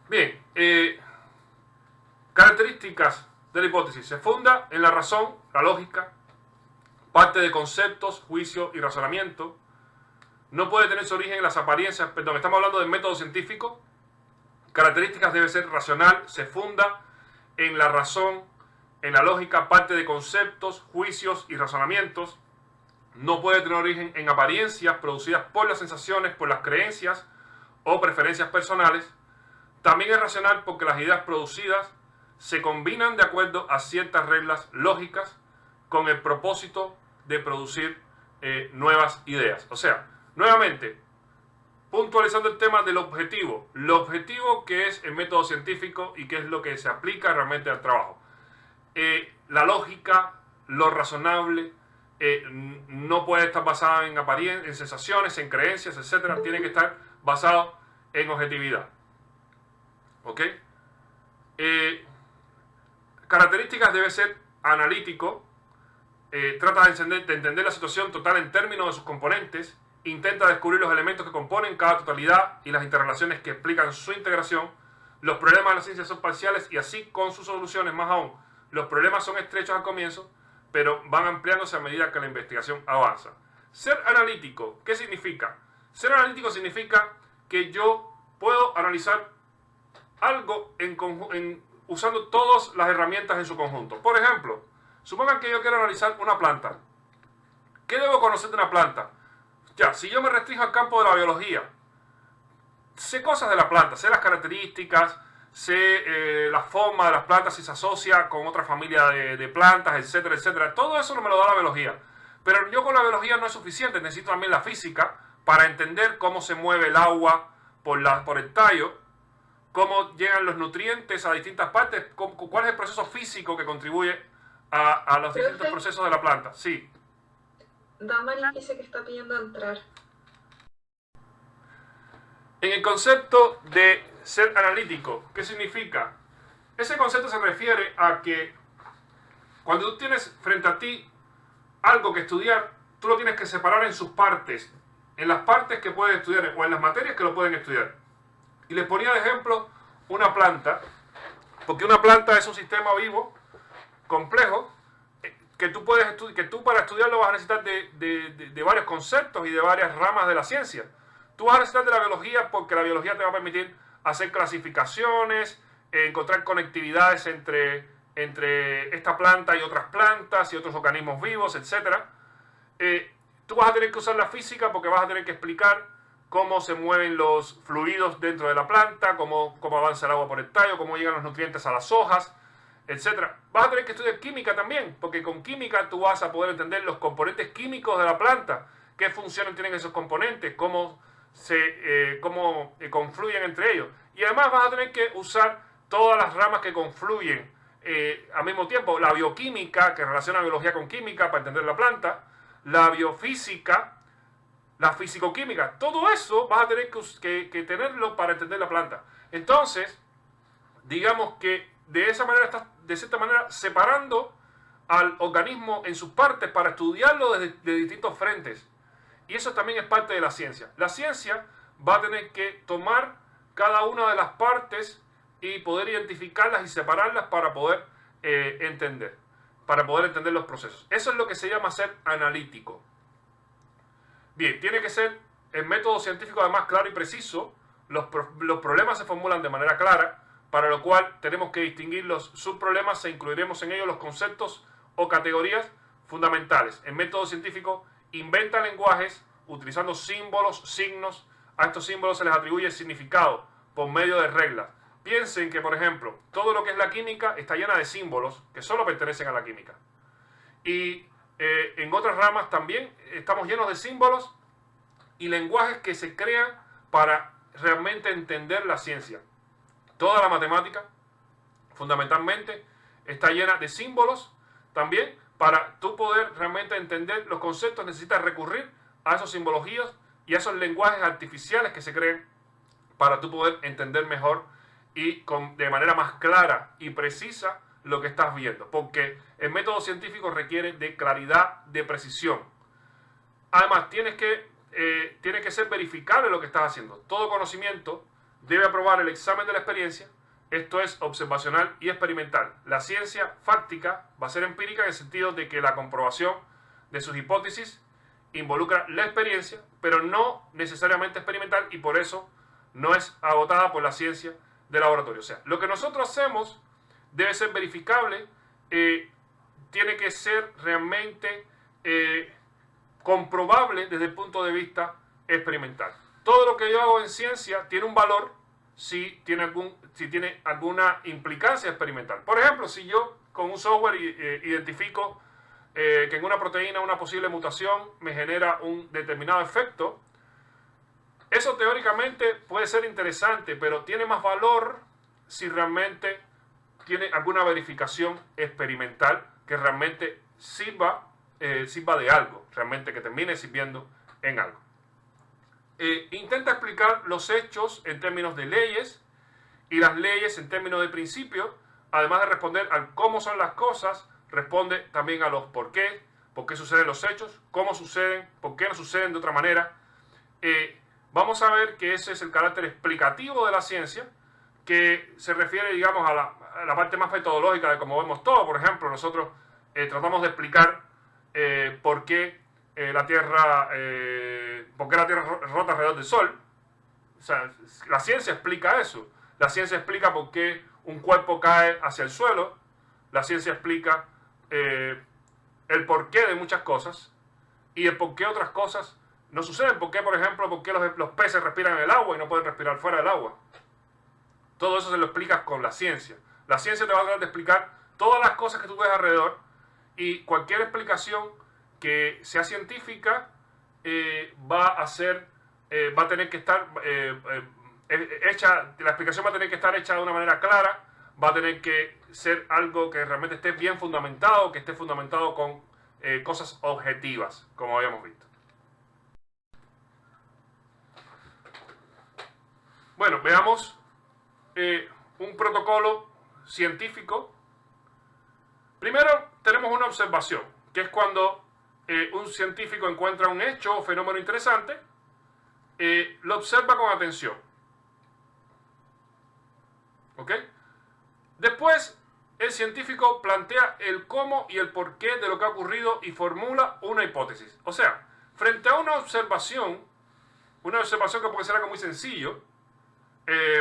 Bien, características de la hipótesis. Se funda en la razón, la lógica, parte de conceptos, juicio y razonamiento. No puede tener su origen en las apariencias. Perdón, estamos hablando del método científico. Características debe ser racional. Se funda en la razón, en la lógica, parte de conceptos, juicios y razonamientos. No puede tener origen en apariencias producidas por las sensaciones, por las creencias o preferencias personales. También es racional porque las ideas producidas se combinan de acuerdo a ciertas reglas lógicas con el propósito de producir nuevas ideas. O sea, nuevamente, puntualizando el tema del objetivo. Lo objetivo que es el método científico y qué es lo que se aplica realmente al trabajo. La lógica, lo razonable, no puede estar basada en apariencias, en sensaciones, en creencias, etc. Tiene que estar basado en objetividad. ¿Ok? Características debe ser analítico. Trata de entender la situación total en términos de sus componentes. Intenta descubrir los elementos que componen cada totalidad y las interrelaciones que explican su integración. Los problemas de la ciencia son parciales y así con sus soluciones. Más aún, los problemas son estrechos al comienzo, pero van ampliándose a medida que la investigación avanza. Ser analítico, ¿qué significa? Ser analítico significa que yo puedo analizar algo usando todas las herramientas en su conjunto. Por ejemplo, supongan que yo quiero analizar una planta. ¿Qué debo conocer de una planta? Ya, si yo me restringo al campo de la biología, sé cosas de la planta, sé las características, sé la forma de las plantas, si se asocia con otra familia de plantas, etcétera, etcétera. Todo eso no me lo da la biología. Pero yo con la biología no es suficiente, necesito también la física para entender cómo se mueve el agua por el tallo, cómo llegan los nutrientes a distintas partes, cuál es el proceso físico que contribuye a los distintos procesos de la planta. Sí. Damari dice que está pidiendo entrar. En el concepto de ser analítico, ¿qué significa? Ese concepto se refiere a que cuando tú tienes frente a ti algo que estudiar, tú lo tienes que separar en sus partes, en las partes que puedes estudiar o en las materias que lo pueden estudiar. Y les ponía de ejemplo una planta, porque una planta es un sistema vivo, complejo, que tú para estudiarlo vas a necesitar de varios conceptos y de varias ramas de la ciencia. Tú vas a necesitar de la biología porque la biología te va a permitir hacer clasificaciones, encontrar conectividades entre esta planta y otras plantas y otros organismos vivos, etc. Tú vas a tener que usar la física porque vas a tener que explicar cómo se mueven los fluidos dentro de la planta, cómo avanza el agua por el tallo, cómo llegan los nutrientes a las hojas, etc. Vas a tener que estudiar química también, porque con química tú vas a poder entender los componentes químicos de la planta, qué funciones tienen esos componentes, cómo confluyen entre ellos. Y además vas a tener que usar todas las ramas que confluyen al mismo tiempo. La bioquímica, que relaciona biología con química para entender la planta, la biofísica, la fisicoquímica, todo eso vas a tener que tenerlo para entender la planta. Entonces, digamos que de esa manera estás, de cierta manera, separando al organismo en sus partes para estudiarlo de distintos frentes. Y eso también es parte de la ciencia. La ciencia va a tener que tomar cada una de las partes y poder identificarlas y separarlas para poder entender los procesos. Eso es lo que se llama ser analítico. Bien, tiene que ser el método científico además claro y preciso. Los problemas se formulan de manera clara, para lo cual tenemos que distinguir los subproblemas e incluiremos en ellos los conceptos o categorías fundamentales. El método científico inventa lenguajes utilizando símbolos, signos. A estos símbolos se les atribuye significado por medio de reglas. Piensen que, por ejemplo, todo lo que es la química está llena de símbolos que solo pertenecen a la química. Y en otras ramas también estamos llenos de símbolos y lenguajes que se crean para realmente entender la ciencia. Toda la matemática, fundamentalmente, está llena de símbolos también. Para tú poder realmente entender los conceptos necesitas recurrir a esas simbologías y a esos lenguajes artificiales que se creen para tú poder entender mejor y de manera más clara y precisa lo que estás viendo, porque el método científico requiere de claridad, de precisión. Además, tiene que ser verificable lo que estás haciendo. Todo conocimiento debe aprobar el examen de la experiencia. Esto es observacional y experimental. La ciencia fáctica va a ser empírica en el sentido de que la comprobación de sus hipótesis involucra la experiencia, pero no necesariamente experimental, y por eso no es agotada por la ciencia de laboratorio. O sea, lo que nosotros hacemos debe ser verificable, tiene que ser realmente comprobable desde el punto de vista experimental. Todo lo que yo hago en ciencia tiene un valor si tiene alguna implicancia experimental. Por ejemplo, si yo con un software identifico que en una proteína una posible mutación me genera un determinado efecto, eso teóricamente puede ser interesante, pero tiene más valor si realmente tiene alguna verificación experimental que realmente sirva de algo, realmente que termine sirviendo en algo. Intenta explicar los hechos en términos de leyes y las leyes en términos de principios. Además de responder al cómo son las cosas, responde también a los por qué suceden los hechos, cómo suceden, por qué no suceden de otra manera. Vamos a ver que ese es el carácter explicativo de la ciencia, que se refiere, digamos, a la parte más metodológica de cómo vemos todo. Por ejemplo, nosotros tratamos de explicar por qué la Tierra rota alrededor del Sol. O sea, la ciencia explica eso. La ciencia explica por qué un cuerpo cae hacia el suelo. La ciencia explica el porqué de muchas cosas y el por qué otras cosas no suceden. ¿Por qué, por ejemplo, por qué los peces respiran en el agua y no pueden respirar fuera del agua? Todo eso se lo explicas con la ciencia. La ciencia te va a tratar de explicar todas las cosas que tú ves alrededor, y cualquier explicación que sea científica va a tener que estar hecha, la explicación va a tener que estar hecha de una manera clara, va a tener que ser algo que realmente esté bien fundamentado, que esté fundamentado con cosas objetivas, como habíamos visto. Bueno, veamos un protocolo científico. Primero tenemos una observación, que es cuando un científico encuentra un hecho o fenómeno interesante, lo observa con atención. ¿Ok? Después, el científico plantea el cómo y el porqué de lo que ha ocurrido y formula una hipótesis. O sea, frente a una observación que puede ser algo muy sencillo,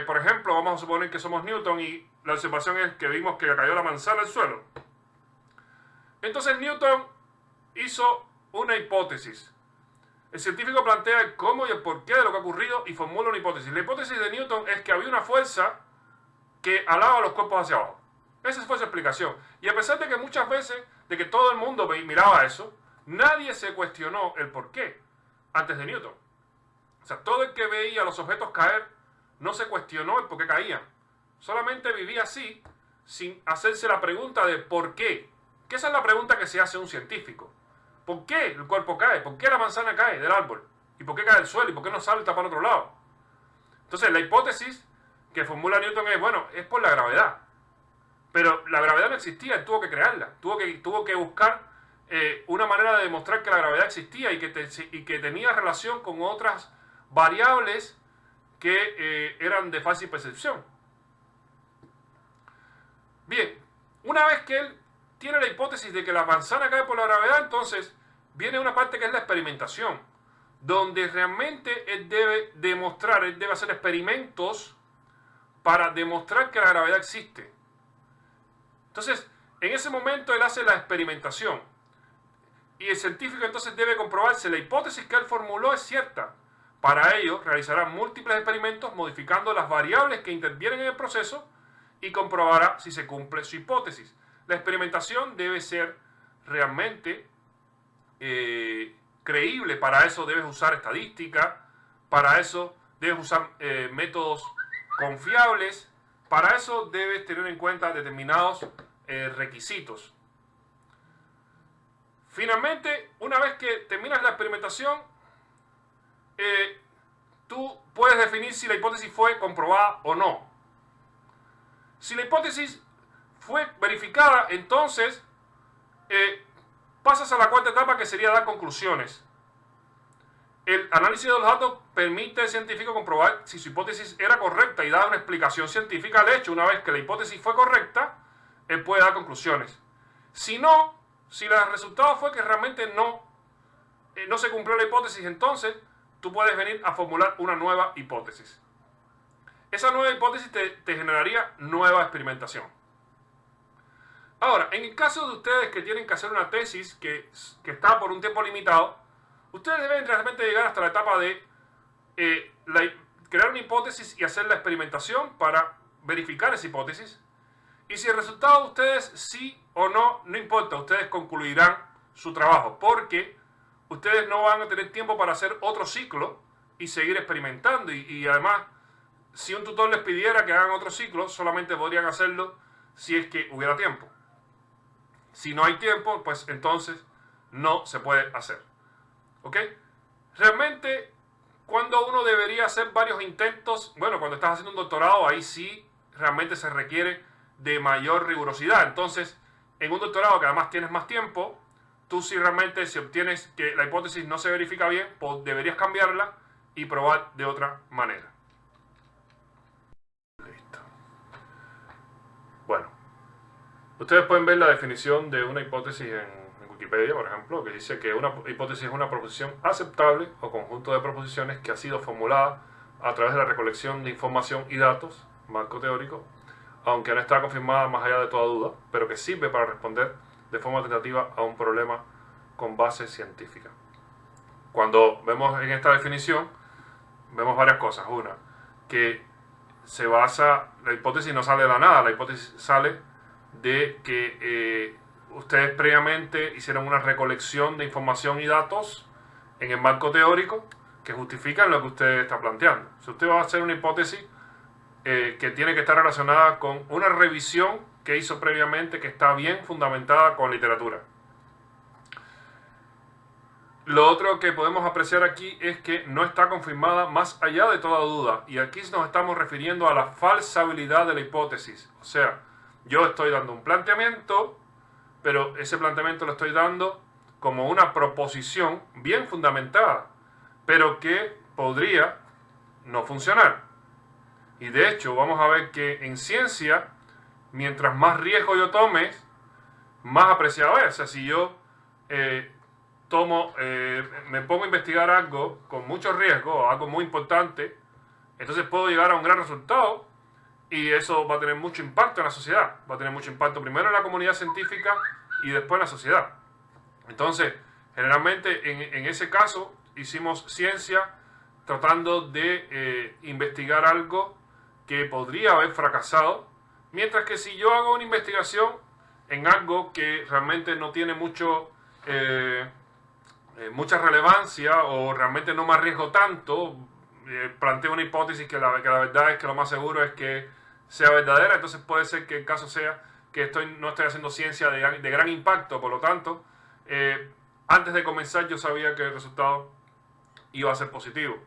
por ejemplo, vamos a suponer que somos Newton y la observación es que vimos que cayó la manzana al suelo. Entonces Newton hizo una hipótesis. El científico plantea el cómo y el porqué de lo que ha ocurrido y formula una hipótesis. La hipótesis de Newton es que había una fuerza que alaba los cuerpos hacia abajo. Esa fue su explicación. Y a pesar de que muchas veces, de que todo el mundo miraba eso, nadie se cuestionó el porqué antes de Newton. O sea, todo el que veía los objetos caer no se cuestionó el por qué caían. Solamente vivía así, sin hacerse la pregunta de por qué. Que esa es la pregunta que se hace un científico. ¿Por qué el cuerpo cae? ¿Por qué la manzana cae del árbol? ¿Y por qué cae del suelo? ¿Y por qué no salta para el otro lado? Entonces, la hipótesis que formula Newton es, bueno, es por la gravedad. Pero la gravedad no existía, él tuvo que crearla. Tuvo que buscar una manera de demostrar que la gravedad existía y que tenía relación con otras variables que eran de fácil percepción. Bien, una vez que él tiene la hipótesis de que la manzana cae por la gravedad, entonces viene una parte que es la experimentación, donde realmente él debe hacer experimentos para demostrar que la gravedad existe. Entonces, en ese momento él hace la experimentación y el científico entonces debe comprobar si la hipótesis que él formuló es cierta. Para ello, realizará múltiples experimentos modificando las variables que intervienen en el proceso y comprobará si se cumple su hipótesis. La experimentación debe ser realmente creíble. Para eso debes usar estadística, para eso debes usar métodos confiables, para eso debes tener en cuenta determinados requisitos. Finalmente, una vez que terminas la experimentación, tú puedes definir si la hipótesis fue comprobada o no. Si la hipótesis fue verificada, entonces pasas a la cuarta etapa, que sería dar conclusiones. el análisis de los datos permite al científico comprobar si su hipótesis era correcta y dar una explicación científica al hecho. Una vez que la hipótesis fue correcta, él puede dar conclusiones. Si no, si el resultado fue que realmente no se cumplió la hipótesis, entonces tú puedes venir a formular una nueva hipótesis. Esa nueva hipótesis te generaría nueva experimentación. Ahora, en el caso de ustedes que tienen que hacer una tesis que está por un tiempo limitado, ustedes deben realmente llegar hasta la etapa de crear una hipótesis y hacer la experimentación para verificar esa hipótesis. Y si el resultado de ustedes sí o no, no importa, ustedes concluirán su trabajo, porque ustedes no van a tener tiempo para hacer otro ciclo y seguir experimentando. Y además, si un tutor les pidiera que hagan otro ciclo, solamente podrían hacerlo si es que hubiera tiempo. Si no hay tiempo, pues entonces no se puede hacer. ¿Ok? Realmente, cuando uno debería hacer varios intentos, bueno, cuando estás haciendo un doctorado, ahí sí realmente se requiere de mayor rigurosidad. Entonces, en un doctorado que además tienes más tiempo, tú si realmente si obtienes que la hipótesis no se verifica bien, pues deberías cambiarla y probar de otra manera. Listo. Bueno, ustedes pueden ver la definición de una hipótesis en Wikipedia, por ejemplo, que dice que una hipótesis es una proposición aceptable o conjunto de proposiciones que ha sido formulada a través de la recolección de información y datos, marco teórico, aunque no está confirmada más allá de toda duda, pero que sirve para responder de forma tentativa a un problema con base científica. Cuando vemos en esta definición, vemos varias cosas. Una, que se basa, la hipótesis no sale de la nada, la hipótesis sale de que ustedes previamente hicieron una recolección de información y datos en el marco teórico que justifican lo que usted está planteando. Si usted va a hacer una hipótesis que tiene que estar relacionada con una revisión que hizo previamente, que está bien fundamentada con literatura. Lo otro que podemos apreciar aquí es que no está confirmada más allá de toda duda, y aquí nos estamos refiriendo a la falsabilidad de la hipótesis. O sea, yo estoy dando un planteamiento, pero ese planteamiento lo estoy dando como una proposición bien fundamentada, pero que podría no funcionar. Y de hecho vamos a ver que en ciencia, mientras más riesgo yo tome, más apreciado es. O sea, si yo me pongo a investigar algo con mucho riesgo, algo muy importante, entonces puedo llegar a un gran resultado y eso va a tener mucho impacto en la sociedad. Va a tener mucho impacto primero en la comunidad científica y después en la sociedad. Entonces, generalmente en ese caso hicimos ciencia tratando de investigar algo que podría haber fracasado, mientras que si yo hago una investigación en algo que realmente no tiene mucha relevancia o realmente no me arriesgo tanto, planteo una hipótesis que la verdad es que lo más seguro es que sea verdadera, entonces puede ser que el caso sea que no estoy haciendo ciencia de gran impacto, por lo tanto, antes de comenzar yo sabía que el resultado iba a ser positivo.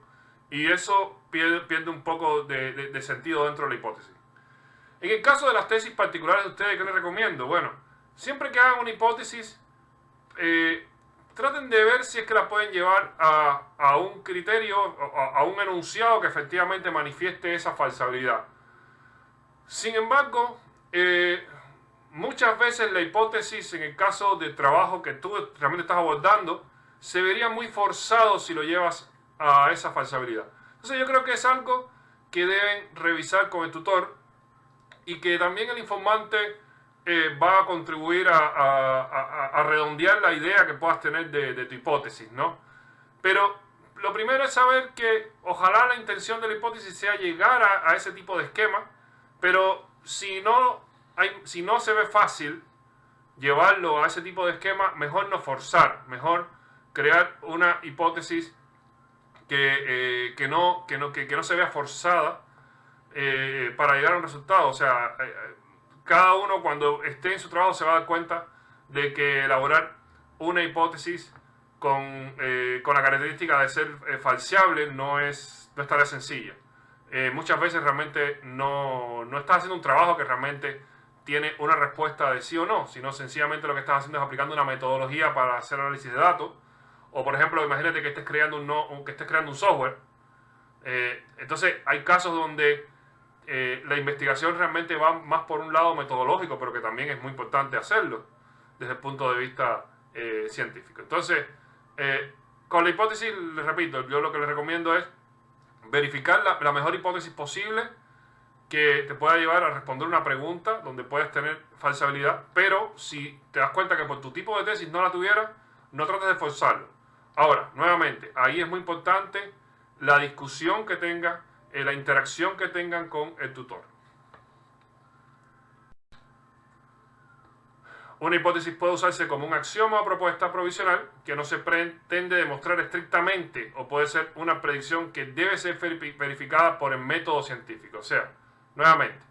Y eso pierde un poco de sentido dentro de la hipótesis. En el caso de las tesis particulares de ustedes, ¿qué les recomiendo? Bueno, siempre que hagan una hipótesis, traten de ver si es que la pueden llevar a un criterio, a un enunciado que efectivamente manifieste esa falsabilidad. Sin embargo, muchas veces la hipótesis, en el caso de trabajo que tú realmente estás abordando, se vería muy forzado si lo llevas a esa falsabilidad. Entonces yo creo que es algo que deben revisar con el tutor y que también el informante va a contribuir a redondear la idea que puedas tener de tu hipótesis, ¿no? Pero lo primero es saber que ojalá la intención de la hipótesis sea llegar a ese tipo de esquema, pero si no se ve fácil llevarlo a ese tipo de esquema, mejor no forzar, mejor crear una hipótesis que no se vea forzada para llegar a un resultado. O sea, cada uno cuando esté en su trabajo se va a dar cuenta de que elaborar una hipótesis con la característica de ser falseable no es tarea sencilla. Muchas veces realmente no estás haciendo un trabajo que realmente tiene una respuesta de sí o no, sino sencillamente lo que estás haciendo es aplicando una metodología para hacer análisis de datos, O por ejemplo, imagínate que estés creando un software. Entonces hay casos donde la investigación realmente va más por un lado metodológico, pero que también es muy importante hacerlo desde el punto de vista científico. Entonces, con la hipótesis, les repito, yo lo que les recomiendo es verificar la mejor hipótesis posible que te pueda llevar a responder una pregunta donde puedes tener falsabilidad, pero si te das cuenta que por tu tipo de tesis no la tuviera, no trates de forzarlo. Ahora, nuevamente, ahí es muy importante la discusión que tengas, la interacción que tengan con el tutor. Una hipótesis puede usarse como un axioma o propuesta provisional que no se pretende demostrar estrictamente, o puede ser una predicción que debe ser verificada por el método científico. O sea, nuevamente,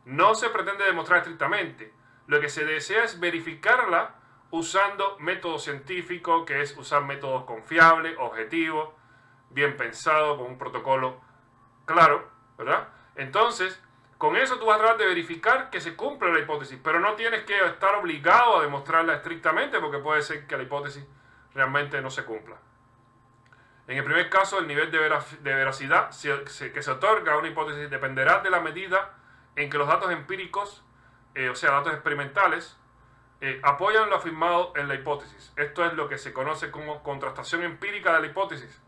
no se pretende demostrar estrictamente. Lo que se desea es verificarla usando método científico, que es usar métodos confiables, objetivos, bien pensados, con un protocolo claro, ¿verdad? Entonces, con eso tú vas a tratar de verificar que se cumple la hipótesis, pero no tienes que estar obligado a demostrarla estrictamente, porque puede ser que la hipótesis realmente no se cumpla. En el primer caso, el nivel de veracidad que se otorga a una hipótesis dependerá de la medida en que los datos empíricos, o sea, datos experimentales, apoyan lo afirmado en la hipótesis. Esto es lo que se conoce como contrastación empírica de la hipótesis,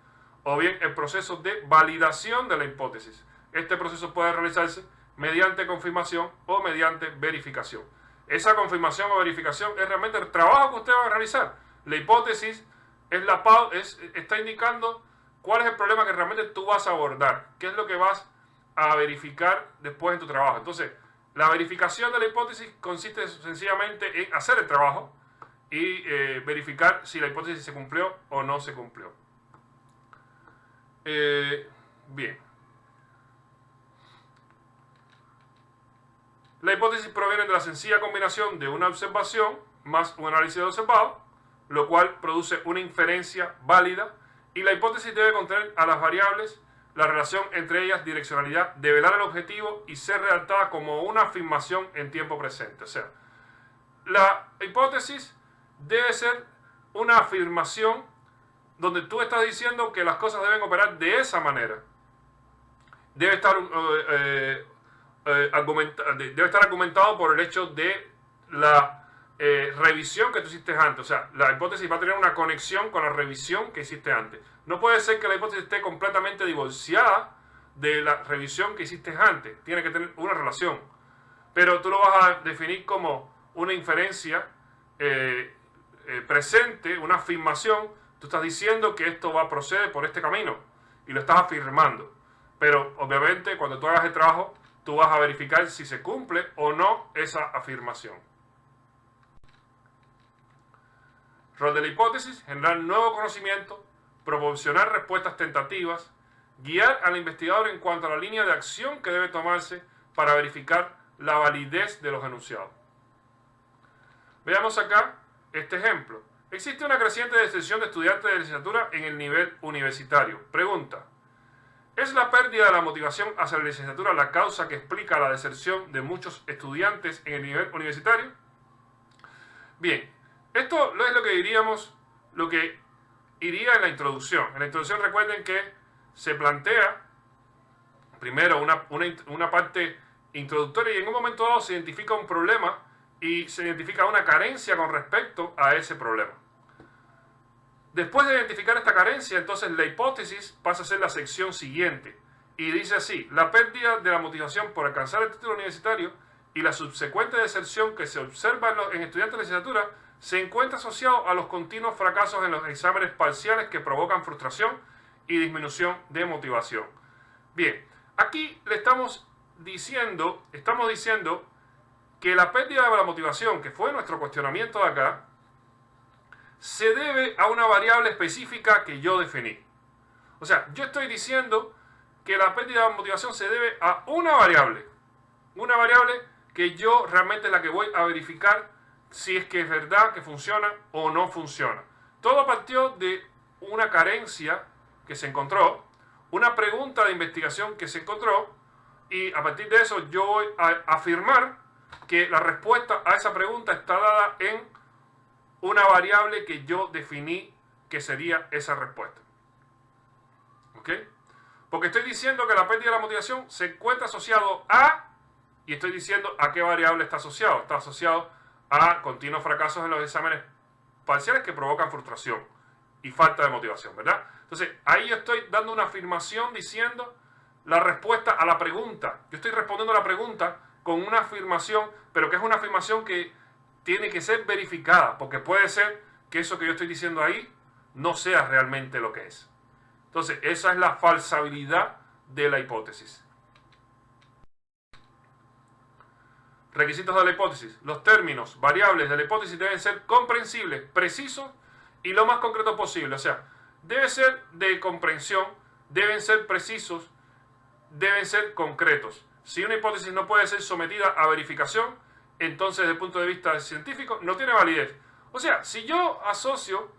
o bien el proceso de validación de la hipótesis. Este proceso puede realizarse mediante confirmación o mediante verificación. Esa confirmación o verificación es realmente el trabajo que usted va a realizar. La hipótesis está indicando cuál es el problema que realmente tú vas a abordar, qué es lo que vas a verificar después en tu trabajo. Entonces, la verificación de la hipótesis consiste sencillamente en hacer el trabajo y verificar si la hipótesis se cumplió o no se cumplió. Bien. La hipótesis proviene de la sencilla combinación de una observación más un análisis de observado, lo cual produce una inferencia válida, y la hipótesis debe contener a las variables, la relación entre ellas, direccionalidad, develar el objetivo y ser redactada como una afirmación en tiempo presente. O sea, la hipótesis debe ser una afirmación donde tú estás diciendo que las cosas deben operar de esa manera. Debe estar argumentado por el hecho de la revisión que tú hiciste antes. O sea, la hipótesis va a tener una conexión con la revisión que hiciste antes. No puede ser que la hipótesis esté completamente divorciada de la revisión que hiciste antes. Tiene que tener una relación. Pero tú lo vas a definir como una inferencia presente, una afirmación. Tú estás diciendo que esto va a proceder por este camino y lo estás afirmando. Pero obviamente cuando tú hagas el trabajo, tú vas a verificar si se cumple o no esa afirmación. Rol de la hipótesis: generar nuevo conocimiento, proporcionar respuestas tentativas, guiar al investigador en cuanto a la línea de acción que debe tomarse para verificar la validez de los enunciados. Veamos acá este ejemplo. Existe una creciente deserción de estudiantes de licenciatura en el nivel universitario. Pregunta: ¿es la pérdida de la motivación hacia la licenciatura la causa que explica la deserción de muchos estudiantes en el nivel universitario? Bien, esto es lo que diríamos, lo que iría en la introducción. En la introducción recuerden que se plantea primero una parte introductoria y en un momento dado se identifica un problema y se identifica una carencia con respecto a ese problema. Después de identificar esta carencia, entonces la hipótesis pasa a ser la sección siguiente. Y dice así: la pérdida de la motivación por alcanzar el título universitario y la subsecuente deserción que se observa en estudiantes de licenciatura se encuentra asociado a los continuos fracasos en los exámenes parciales que provocan frustración y disminución de motivación. Bien, aquí le estamos diciendo que la pérdida de la motivación, que fue nuestro cuestionamiento de acá, se debe a una variable específica que yo definí. O sea, yo estoy diciendo que la pérdida de motivación se debe a una variable que yo realmente es la que voy a verificar si es que es verdad que funciona o no funciona. Todo partió de una carencia que se encontró, una pregunta de investigación que se encontró, y a partir de eso yo voy a afirmar que la respuesta a esa pregunta está dada en una variable que yo definí que sería esa respuesta. ¿Ok? Porque estoy diciendo que la pérdida de la motivación se encuentra asociado a, y estoy diciendo a qué variable está asociado. Está asociado a continuos fracasos en los exámenes parciales que provocan frustración y falta de motivación, ¿verdad? Entonces, ahí yo estoy dando una afirmación diciendo la respuesta a la pregunta. Yo estoy respondiendo a la pregunta con una afirmación, pero que es una afirmación que tiene que ser verificada, porque puede ser que eso que yo estoy diciendo ahí no sea realmente lo que es. Entonces, esa es la falsabilidad de la hipótesis. Requisitos de la hipótesis. Los términos, variables de la hipótesis deben ser comprensibles, precisos y lo más concreto posible. O sea, debe ser de comprensión, deben ser precisos, deben ser concretos. Si una hipótesis no puede ser sometida a verificación, entonces desde el punto de vista científico no tiene validez. O sea, si yo asocio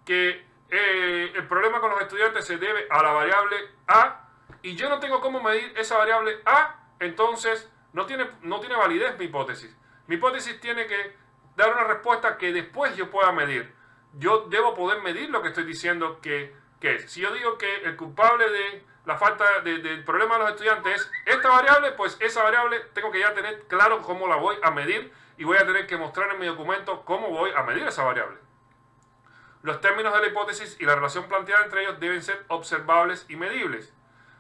que el problema con los estudiantes se debe a la variable A y yo no tengo cómo medir esa variable A, entonces no tiene validez mi hipótesis. Mi hipótesis tiene que dar una respuesta que después yo pueda medir. Yo debo poder medir lo que estoy diciendo que es. Si yo digo que el culpable de la falta del problema de los estudiantes es esta variable, pues esa variable tengo que ya tener claro cómo la voy a medir y voy a tener que mostrar en mi documento cómo voy a medir esa variable. Los términos de la hipótesis y la relación planteada entre ellos deben ser observables y medibles.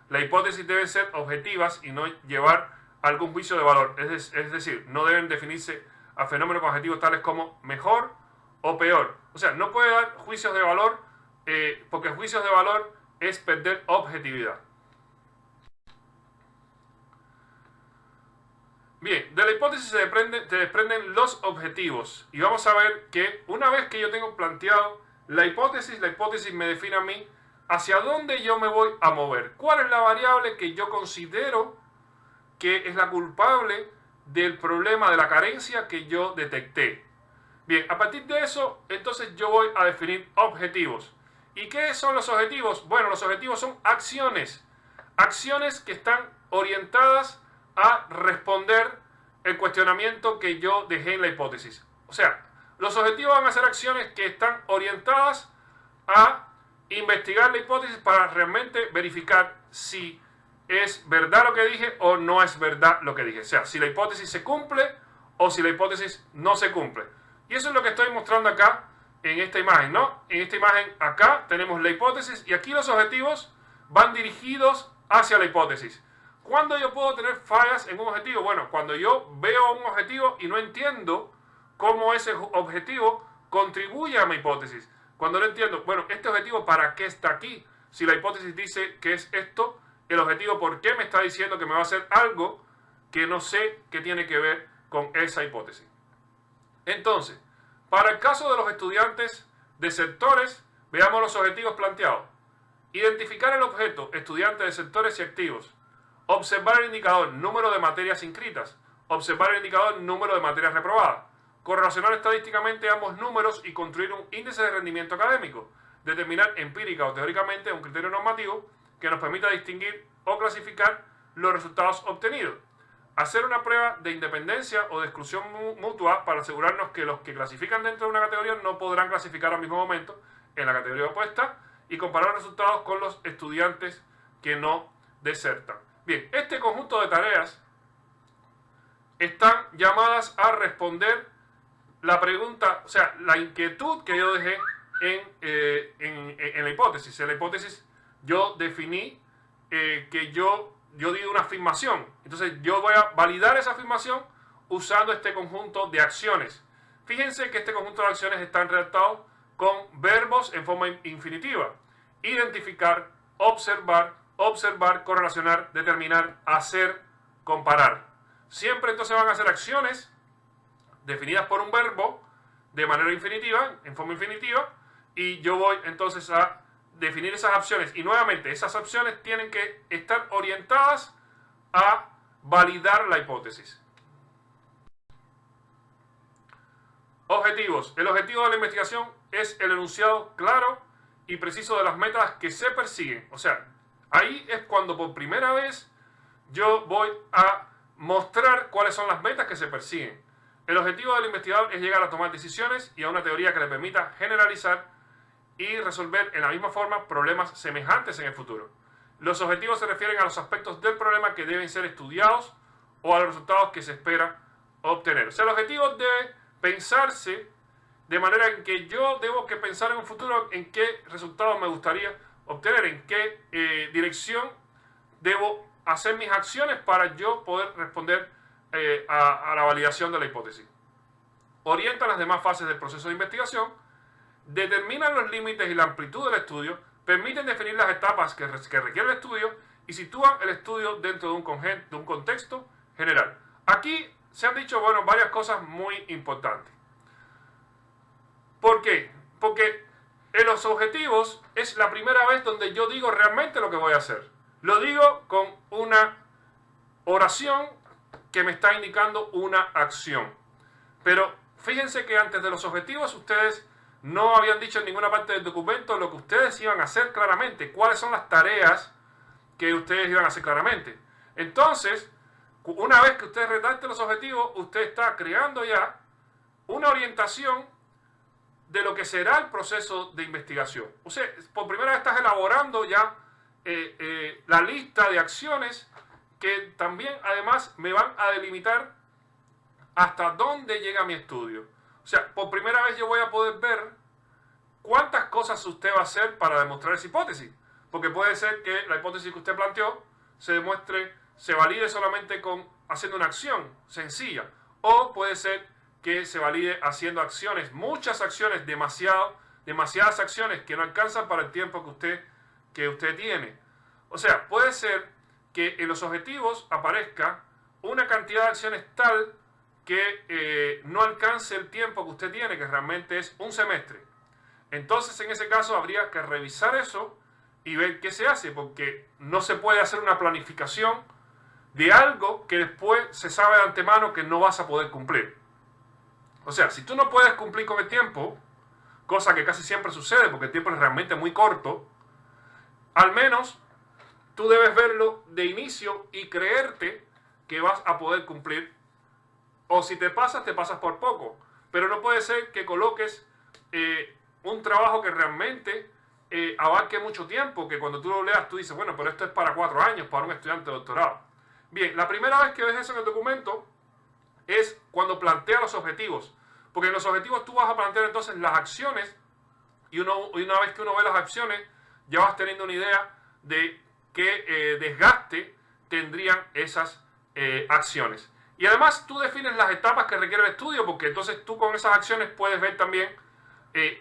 La hipótesis deben ser objetivas y no llevar algún juicio de valor. Es decir, no deben definirse a fenómenos objetivos tales como mejor o peor. O sea, no puede dar juicios de valor porque juicios de valor es perder objetividad. Bien, de la hipótesis se desprenden los objetivos. Y vamos a ver que una vez que yo tengo planteado la hipótesis me define a mí hacia dónde yo me voy a mover. ¿Cuál es la variable que yo considero que es la culpable del problema de la carencia que yo detecté? Bien, a partir de eso, entonces yo voy a definir objetivos. ¿Y qué son los objetivos? Bueno, los objetivos son acciones. Acciones que están orientadas a responder el cuestionamiento que yo dejé en la hipótesis. O sea, los objetivos van a ser acciones que están orientadas a investigar la hipótesis para realmente verificar si es verdad lo que dije o no es verdad lo que dije. O sea, si la hipótesis se cumple o si la hipótesis no se cumple. Y eso es lo que estoy mostrando acá en esta imagen, ¿no? En esta imagen acá tenemos la hipótesis y aquí los objetivos van dirigidos hacia la hipótesis. ¿Cuándo yo puedo tener fallas en un objetivo? Bueno, cuando yo veo un objetivo y no entiendo cómo ese objetivo contribuye a mi hipótesis. Cuando no entiendo, bueno, este objetivo ¿para qué está aquí? Si la hipótesis dice que es esto, el objetivo ¿por qué me está diciendo que me va a hacer algo que no sé qué tiene que ver con esa hipótesis? Entonces, para el caso de los estudiantes desertores, veamos los objetivos planteados. Identificar el objeto, estudiantes desertores y activos. Observar el indicador, número de materias inscritas. Observar el indicador, número de materias reprobadas. Correlacionar estadísticamente ambos números y construir un índice de rendimiento académico. Determinar empírica o teóricamente un criterio normativo que nos permita distinguir o clasificar los resultados obtenidos. Hacer una prueba de independencia o de exclusión mutua para asegurarnos que los que clasifican dentro de una categoría no podrán clasificar al mismo momento en la categoría opuesta y comparar los resultados con los estudiantes que no desertan. Bien, este conjunto de tareas están llamadas a responder la pregunta, o sea, la inquietud que yo dejé en la hipótesis. En la hipótesis yo definí que yo di una afirmación. Entonces yo voy a validar esa afirmación usando este conjunto de acciones. Fíjense que este conjunto de acciones están redactados con verbos en forma infinitiva. Identificar, observar, correlacionar, determinar, hacer, comparar. Siempre entonces van a ser acciones definidas por un verbo de manera infinitiva, en forma infinitiva, y yo voy entonces a definir esas opciones. Y nuevamente, esas opciones tienen que estar orientadas a validar la hipótesis. Objetivos. El objetivo de la investigación es el enunciado claro y preciso de las metas que se persiguen. O sea, ahí es cuando por primera vez yo voy a mostrar cuáles son las metas que se persiguen. El objetivo del investigador es llegar a tomar decisiones y a una teoría que le permita generalizar y resolver en la misma forma problemas semejantes en el futuro. Los objetivos se refieren a los aspectos del problema que deben ser estudiados o a los resultados que se espera obtener. O sea, el objetivo debe pensarse de manera en que yo debo que pensar en un futuro en qué resultados me gustaría obtener, en qué dirección debo hacer mis acciones para yo poder responder a la validación de la hipótesis. Orientan las demás fases del proceso de investigación, determinan los límites y la amplitud del estudio, permiten definir las etapas que requiere el estudio y sitúan el estudio dentro de un contexto general. Aquí se han dicho, bueno, varias cosas muy importantes. ¿Por qué? Porque en los objetivos es la primera vez donde yo digo realmente lo que voy a hacer. Lo digo con una oración que me está indicando una acción. Pero fíjense que antes de los objetivos ustedes no habían dicho en ninguna parte del documento lo que ustedes iban a hacer claramente, cuáles son las tareas que ustedes iban a hacer claramente. Entonces, una vez que ustedes redacten los objetivos, usted está creando ya una orientación de lo que será el proceso de investigación. O sea, por primera vez estás elaborando ya la lista de acciones que también además me van a delimitar hasta dónde llega mi estudio. O sea, por primera vez yo voy a poder ver cuántas cosas usted va a hacer para demostrar esa hipótesis. Porque puede ser que la hipótesis que usted planteó se valide solamente haciendo una acción sencilla. O puede ser que se valide haciendo acciones, muchas acciones, demasiadas acciones que no alcanzan para el tiempo que usted tiene. O sea, puede ser que en los objetivos aparezca una cantidad de acciones tal que no alcance el tiempo que usted tiene, que realmente es un semestre. Entonces, en ese caso, habría que revisar eso y ver qué se hace, porque no se puede hacer una planificación de algo que después se sabe de antemano que no vas a poder cumplir. O sea, si tú no puedes cumplir con el tiempo, cosa que casi siempre sucede porque el tiempo es realmente muy corto, al menos tú debes verlo de inicio y creerte que vas a poder cumplir. O si te pasas por poco. Pero no puede ser que coloques un trabajo que realmente abarque mucho tiempo, que cuando tú lo leas tú dices, bueno, pero esto es para 4 años, para un estudiante de doctorado. Bien, la primera vez que ves eso en el documento es cuando plantea los objetivos. Porque en los objetivos tú vas a plantear entonces las acciones y una vez que uno ve las acciones ya vas teniendo una idea de qué desgaste tendrían esas acciones. Y además tú defines las etapas que requiere el estudio, porque entonces tú con esas acciones puedes ver también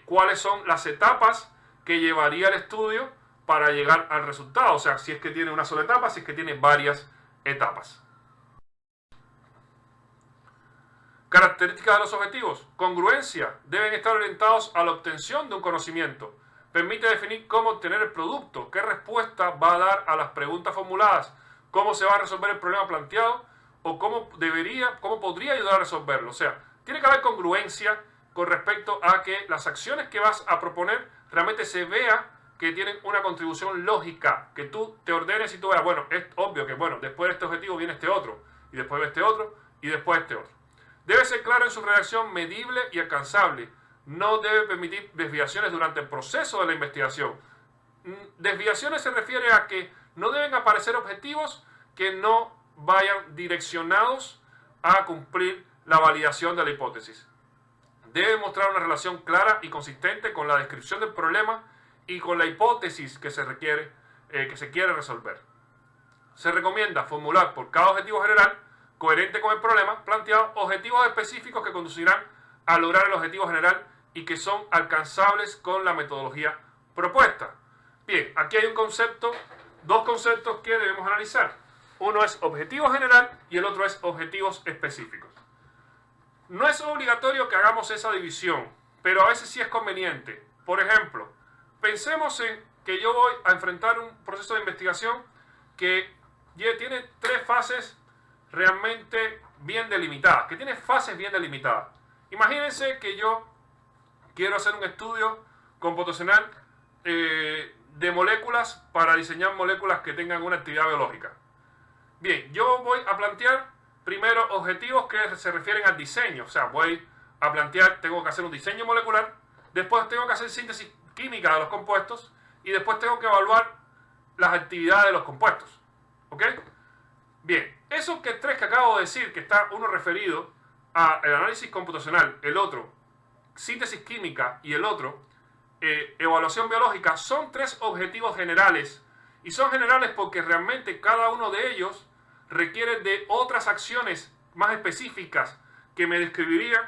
cuáles son las etapas que llevaría el estudio para llegar al resultado. O sea, si es que tiene una sola etapa, si es que tiene varias etapas. Características de los objetivos. Congruencia. Deben estar orientados a la obtención de un conocimiento. Permite definir cómo obtener el producto, qué respuesta va a dar a las preguntas formuladas, cómo se va a resolver el problema planteado o cómo podría ayudar a resolverlo. O sea, tiene que haber congruencia con respecto a que las acciones que vas a proponer realmente se vea que tienen una contribución lógica, que tú te ordenes y tú veas, bueno, es obvio que, bueno, después de este objetivo viene este otro, y después de este otro, y después este otro. Debe ser claro en su redacción, medible y alcanzable. No debe permitir desviaciones durante el proceso de la investigación. Desviaciones se refiere a que no deben aparecer objetivos que no vayan direccionados a cumplir la validación de la hipótesis. Debe mostrar una relación clara y consistente con la descripción del problema y con la hipótesis que se quiere resolver. Se recomienda formular por cada objetivo general, coherente con el problema planteado, objetivos específicos que conducirán a lograr el objetivo general y que son alcanzables con la metodología propuesta. Bien, aquí hay dos conceptos que debemos analizar. Uno es objetivo general y el otro es objetivos específicos. No es obligatorio que hagamos esa división, pero a veces sí es conveniente. Por ejemplo, pensemos en que yo voy a enfrentar un proceso de investigación que tiene 3 fases realmente bien delimitadas, que tiene fases bien delimitadas. Imagínense que yo quiero hacer un estudio computacional de moléculas para diseñar moléculas que tengan una actividad biológica. Bien, yo voy a plantear primero objetivos que se refieren al diseño, o sea, voy a plantear, tengo que hacer un diseño molecular, después tengo que hacer síntesis química de los compuestos y después tengo que evaluar las actividades de los compuestos. ¿Ok? Bien, esos tres que acabo de decir, que está uno referido al análisis computacional, el otro síntesis química y el otro evaluación biológica, son tres objetivos generales. Y son generales porque realmente cada uno de ellos requiere de otras acciones más específicas que me describirían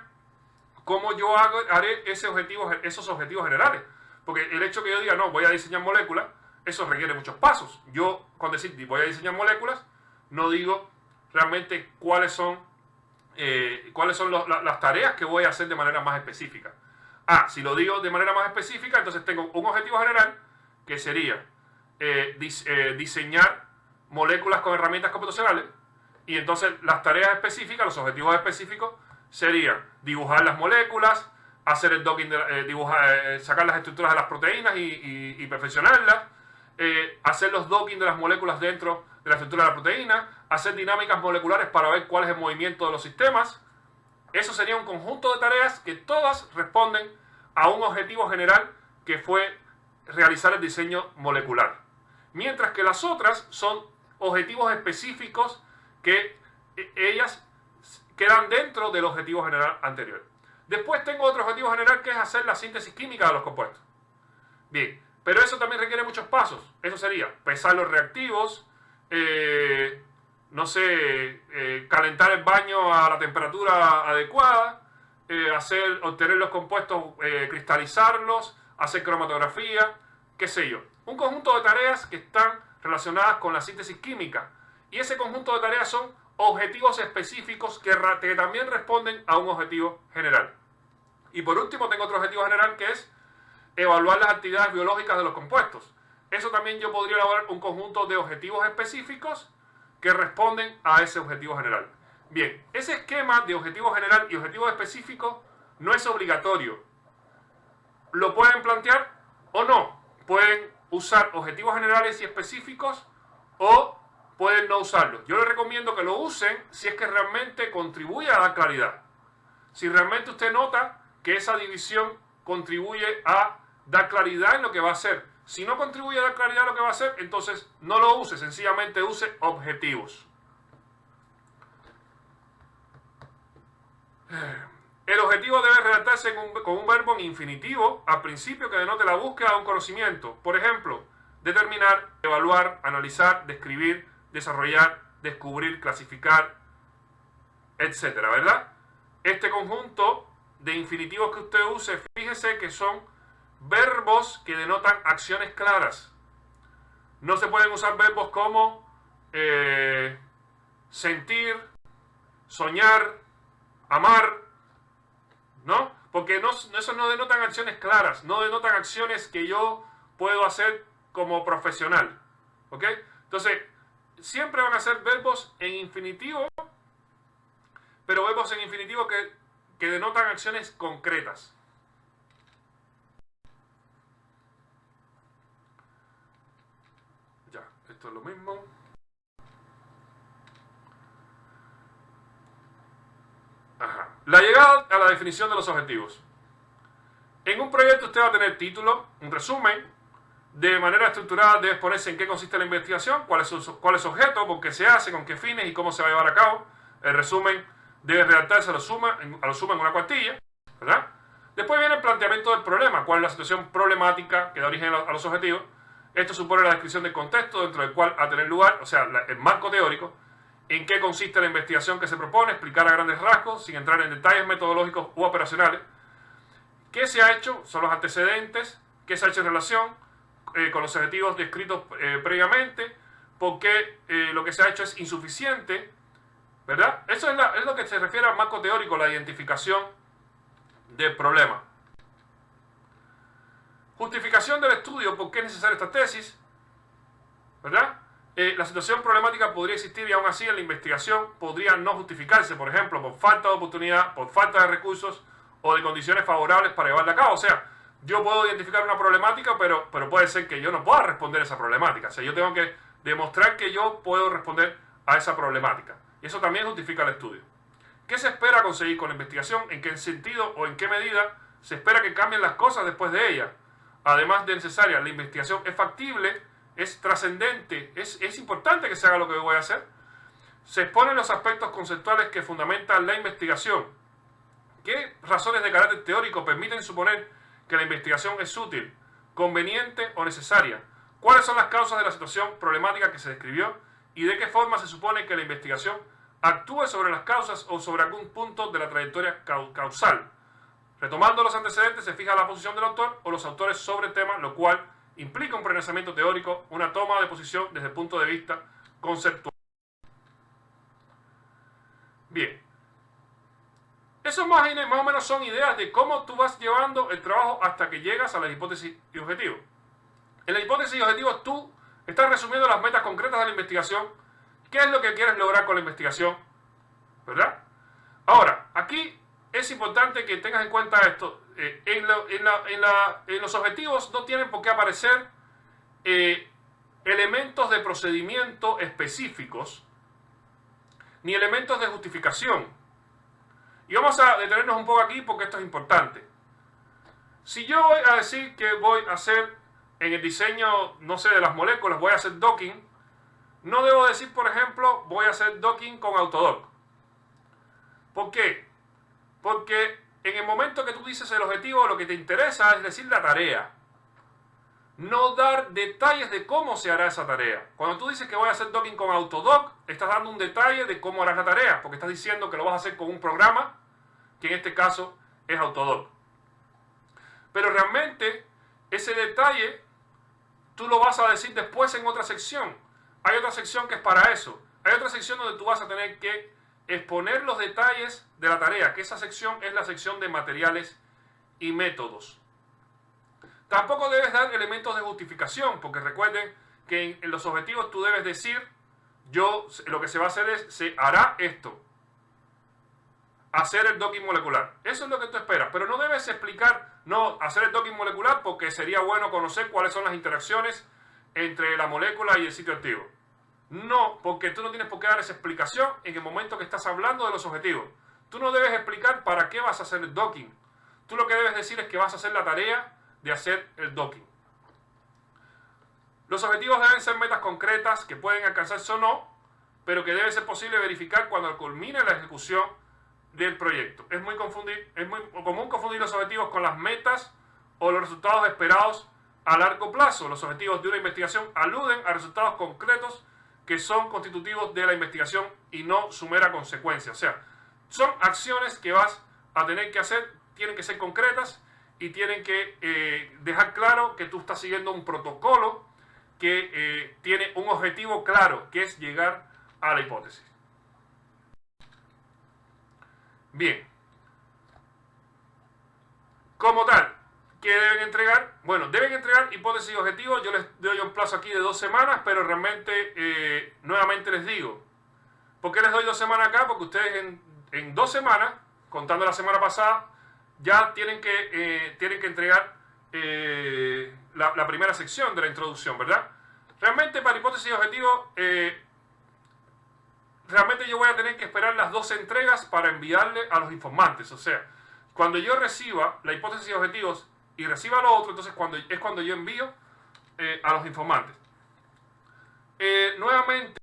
cómo yo haré esos objetivos generales. Porque el hecho que yo diga, no, voy a diseñar moléculas, eso requiere muchos pasos. Yo, con decir voy a diseñar moléculas, no digo realmente cuáles son las tareas que voy a hacer de manera más específica. Si lo digo de manera más específica, entonces tengo un objetivo general que sería diseñar moléculas con herramientas computacionales, y entonces las tareas específicas, los objetivos específicos serían dibujar las moléculas, hacer el docking, sacar las estructuras de las proteínas y perfeccionarlas, hacer los docking de las moléculas dentro de la estructura de la proteína, hacer dinámicas moleculares para ver cuál es el movimiento de los sistemas. Eso sería un conjunto de tareas que todas responden a un objetivo general que fue realizar el diseño molecular. Mientras que las otras son objetivos específicos que ellas quedan dentro del objetivo general anterior. Después tengo otro objetivo general que es hacer la síntesis química de los compuestos. Bien, pero eso también requiere muchos pasos. Eso sería pesar los reactivos, calentar el baño a la temperatura adecuada, obtener los compuestos, cristalizarlos, hacer cromatografía, qué sé yo. Un conjunto de tareas que están relacionadas con la síntesis química. Y ese conjunto de tareas son objetivos específicos que también responden a un objetivo general. Y por último tengo otro objetivo general que es evaluar las actividades biológicas de los compuestos. Eso también yo podría elaborar un conjunto de objetivos específicos que responden a ese objetivo general. Bien, ese esquema de objetivo general y objetivo específico no es obligatorio. Lo pueden plantear o no. Pueden usar objetivos generales y específicos o pueden no usarlos. Yo les recomiendo que lo usen si es que realmente contribuye a dar claridad. Si realmente usted nota que esa división contribuye a dar claridad en lo que va a hacer. Si no contribuye a dar claridad en lo que va a hacer, entonces no lo use, sencillamente use objetivos. El objetivo debe redactarse con un verbo en infinitivo al principio que denote la búsqueda de un conocimiento. Por ejemplo, determinar, evaluar, analizar, describir, desarrollar, descubrir, clasificar, etcétera, ¿verdad? Este conjunto de infinitivos que usted use, fíjese que son verbos que denotan acciones claras. No se pueden usar verbos como sentir, soñar, amar, ¿no? Porque eso no denotan acciones claras, no denotan acciones que yo puedo hacer como profesional, ¿ok? Entonces, siempre van a ser verbos en infinitivo, pero verbos en infinitivo que denotan acciones concretas. Ya, esto es lo mismo. La llegada a la definición de los objetivos. En un proyecto usted va a tener título, un resumen. De manera estructurada debe exponerse en qué consiste la investigación, cuál es su objeto, por qué se hace, con qué fines y cómo se va a llevar a cabo. El resumen debe redactarse a lo suma en una cuartilla, ¿verdad? Después viene el planteamiento del problema, cuál es la situación problemática que da origen a los objetivos. Esto supone la descripción del contexto dentro del cual ha tener lugar, o sea, el marco teórico, en qué consiste la investigación que se propone, explicar a grandes rasgos, sin entrar en detalles metodológicos u operacionales. ¿Qué se ha hecho? Son los antecedentes, qué se ha hecho en relación con los objetivos descritos previamente, por qué lo que se ha hecho es insuficiente, ¿verdad? Eso es lo que se refiere al marco teórico, la identificación del problema. Justificación del estudio, por qué es necesaria esta tesis, ¿verdad? La situación problemática podría existir y aún así en la investigación podría no justificarse, por ejemplo, por falta de oportunidad, por falta de recursos o de condiciones favorables para llevarla a cabo. O sea, yo puedo identificar una problemática, pero puede ser que yo no pueda responder a esa problemática. O sea, yo tengo que demostrar que yo puedo responder a esa problemática. Y eso también justifica el estudio. ¿Qué se espera conseguir con la investigación? ¿En qué sentido o en qué medida se espera que cambien las cosas después de ella? además de necesaria, la investigación es factible, es trascendente, es importante que se haga lo que voy a hacer. Se exponen los aspectos conceptuales que fundamentan la investigación. ¿Qué razones de carácter teórico permiten suponer que la investigación es útil, conveniente o necesaria? ¿Cuáles son las causas de la situación problemática que se describió? ¿Y de qué forma se supone que la investigación actúe sobre las causas o sobre algún punto de la trayectoria causal? Retomando los antecedentes, se fija la posición del autor o los autores sobre el tema, lo cual implica un pensamiento teórico, una toma de posición desde el punto de vista conceptual. Bien. Eso más o menos son ideas de cómo tú vas llevando el trabajo hasta que llegas a la hipótesis y objetivo. En la hipótesis y objetivo tú estás resumiendo las metas concretas de la investigación. ¿Qué es lo que quieres lograr con la investigación? ¿Verdad? Ahora, aquí es importante que tengas en cuenta esto. En los objetivos no tienen por qué aparecer elementos de procedimiento específicos ni elementos de justificación. Y vamos a detenernos un poco aquí porque esto es importante. Si yo voy a decir que voy a hacer en el diseño, no sé, de las moléculas, voy a hacer docking, no debo decir, por ejemplo, voy a hacer docking con Autodock. ¿Por qué? Porque en el momento que tú dices el objetivo, lo que te interesa es decir la tarea. No dar detalles de cómo se hará esa tarea. Cuando tú dices que voy a hacer docking con Autodock, estás dando un detalle de cómo harás la tarea, porque estás diciendo que lo vas a hacer con un programa, que en este caso es Autodock. Pero realmente ese detalle tú lo vas a decir después en otra sección. Hay otra sección que es para eso. Hay otra sección donde tú vas a tener que exponer los detalles de la tarea, que esa sección es la sección de materiales y métodos. Tampoco debes dar elementos de justificación, porque recuerden que en los objetivos tú debes decir, lo que se va a hacer es, se hará esto. Hacer el docking molecular. Eso es lo que tú esperas, pero no debes explicar, no, hacer el docking molecular porque sería bueno conocer cuáles son las interacciones entre la molécula y el sitio activo. No, porque tú no tienes por qué dar esa explicación en el momento que estás hablando de los objetivos. Tú no debes explicar para qué vas a hacer el docking. Tú lo que debes decir es que vas a hacer la tarea de hacer el docking. Los objetivos deben ser metas concretas que pueden alcanzarse o no, pero que debe ser posible verificar cuando culmine la ejecución del proyecto. Es muy común confundir los objetivos con las metas o los resultados esperados a largo plazo. Los objetivos de una investigación aluden a resultados concretos que son constitutivos de la investigación y no su mera consecuencia. O sea, son acciones que vas a tener que hacer, tienen que ser concretas y tienen que dejar claro que tú estás siguiendo un protocolo que tiene un objetivo claro, que es llegar a la hipótesis. Bien. Como tal, ¿qué deben entregar? Bueno, deben entregar hipótesis y objetivos. Yo les doy un plazo aquí de 2 semanas, pero realmente, nuevamente les digo, ¿por qué les doy 2 semanas acá? Porque ustedes en 2 semanas, contando la semana pasada, ya tienen que entregar la primera sección de la introducción, ¿verdad? Realmente para hipótesis y objetivos, realmente yo voy a tener que esperar las 2 entregas para enviarle a los informantes. O sea, cuando yo reciba la hipótesis y objetivos y reciba lo otro, entonces cuando yo envío a los informantes. Nuevamente,